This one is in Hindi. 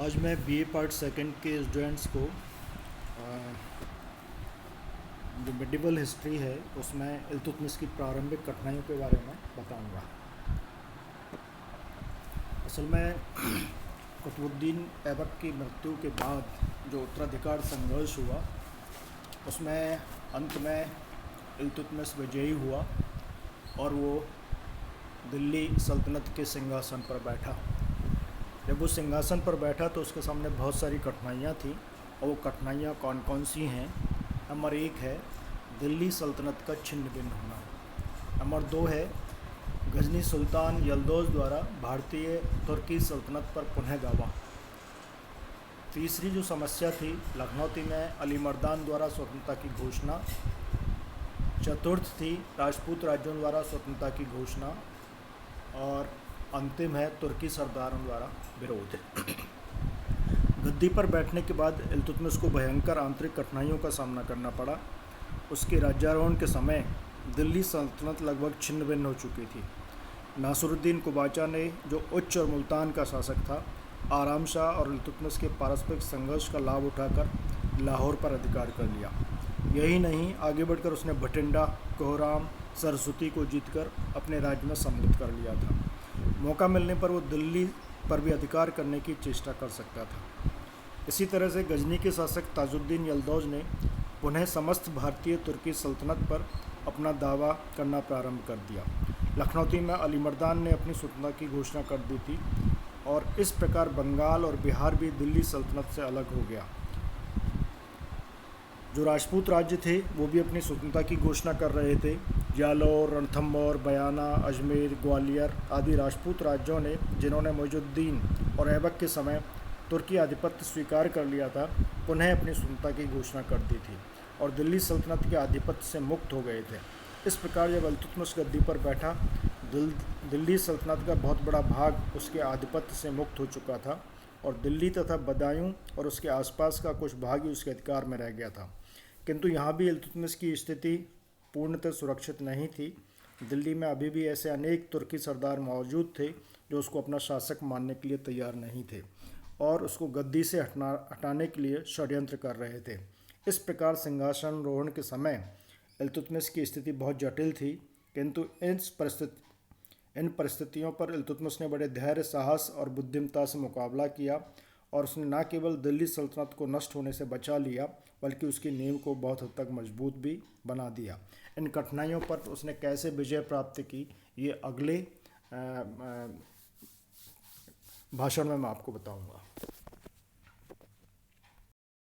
आज मैं बीए पार्ट सेकंड के स्टूडेंट्स को जो मेडिवल हिस्ट्री है उसमें इल्तुतमिश की प्रारंभिक कठिनाइयों के बारे में बताऊंगा। असल में कुतुबुद्दीन ऐबक की मृत्यु के बाद जो उत्तराधिकार संघर्ष हुआ उसमें अंत में इल्तुतमिश विजयी हुआ और वो दिल्ली सल्तनत के सिंहासन पर बैठा। जब वो सिंहासन पर बैठा तो उसके सामने बहुत सारी कठिनाइयाँ थी और वो कठिनाइयाँ कौन कौन सी हैं। नंबर 1 है दिल्ली सल्तनत का छिन्न भिन्न होना। नंबर 2 है गजनी सुल्तान यल्दौज द्वारा भारतीय तुर्की सल्तनत पर पुनः दावा। तीसरी जो समस्या थी लखनौती में अली मर्दान द्वारा स्वतंत्रता की घोषणा। चतुर्थ थी राजपूत राज्यों द्वारा स्वतंत्रता की घोषणा और अंतिम है तुर्की सरदारों द्वारा विरोध। गद्दी पर बैठने के बाद इल्तुतमिश को भयंकर आंतरिक कठिनाइयों का सामना करना पड़ा। उसके राज्यारोहण के समय दिल्ली सल्तनत लगभग छिन्न भिन्न हो चुकी थी। नासरुद्दीन कुबाचा ने जो उच्च और मुल्तान का शासक था आराम शाह और इल्तुतमिश के पारस्परिक संघर्ष का लाभ उठाकर लाहौर पर अधिकार कर लिया। यही नहीं आगे बढ़कर उसने भटिंडा कोहराम सरस्वती को जीतकर अपने राज्य में सम्मिलित कर लिया था। मौका मिलने पर वो दिल्ली पर भी अधिकार करने की चेष्टा कर सकता था। इसी तरह से गजनी के शासक ताजुद्दीन यल्दौज ने पुनः समस्त भारतीय तुर्की सल्तनत पर अपना दावा करना प्रारंभ कर दिया। लखनौती में अली मर्दान ने अपनी स्वतंत्रता की घोषणा कर दी थी और इस प्रकार बंगाल और बिहार भी दिल्ली सल्तनत से अलग हो गया। जो राजपूत राज्य थे वो भी अपनी स्वतंत्रता की घोषणा कर रहे थे। जालौर, रणथंभौर, बयाना, अजमेर, ग्वालियर आदि राजपूत राज्यों ने जिन्होंने मुइजुद्दीन और ऐबक के समय तुर्की आधिपत्य स्वीकार कर लिया था पुनः अपनी स्वतंत्रता की घोषणा कर दी थी और दिल्ली सल्तनत के आधिपत्य से मुक्त हो गए थे। इस प्रकार जब इल्तुतमिश गद्दी पर बैठा दिल्ली सल्तनत का बहुत बड़ा भाग उसके आधिपत्य से मुक्त हो चुका था और दिल्ली तथा बदायूं और उसके आसपास का कुछ भाग ही उसके अधिकार में रह गया था। किंतु यहाँ भी इल्तुतमिश की स्थिति पूर्णतः सुरक्षित नहीं थी। दिल्ली में अभी भी ऐसे अनेक तुर्की सरदार मौजूद थे जो उसको अपना शासक मानने के लिए तैयार नहीं थे और उसको गद्दी से हटाने के लिए षड्यंत्र कर रहे थे। इस प्रकार सिंहासनारोहण के समय इल्तुतमिश की स्थिति बहुत जटिल थी। किंतु इन परिस्थितियों पर इल्तुतमिश ने बड़े धैर्य, साहस और बुद्धिमत्ता से मुकाबला किया और उसने न केवल दिल्ली सल्तनत को नष्ट होने से बचा लिया बल्कि उसकी नींव को बहुत हद तक मजबूत भी बना दिया। इन कठिनाइयों पर उसने कैसे विजय प्राप्त की ये अगले भाषण में मैं आपको बताऊंगा।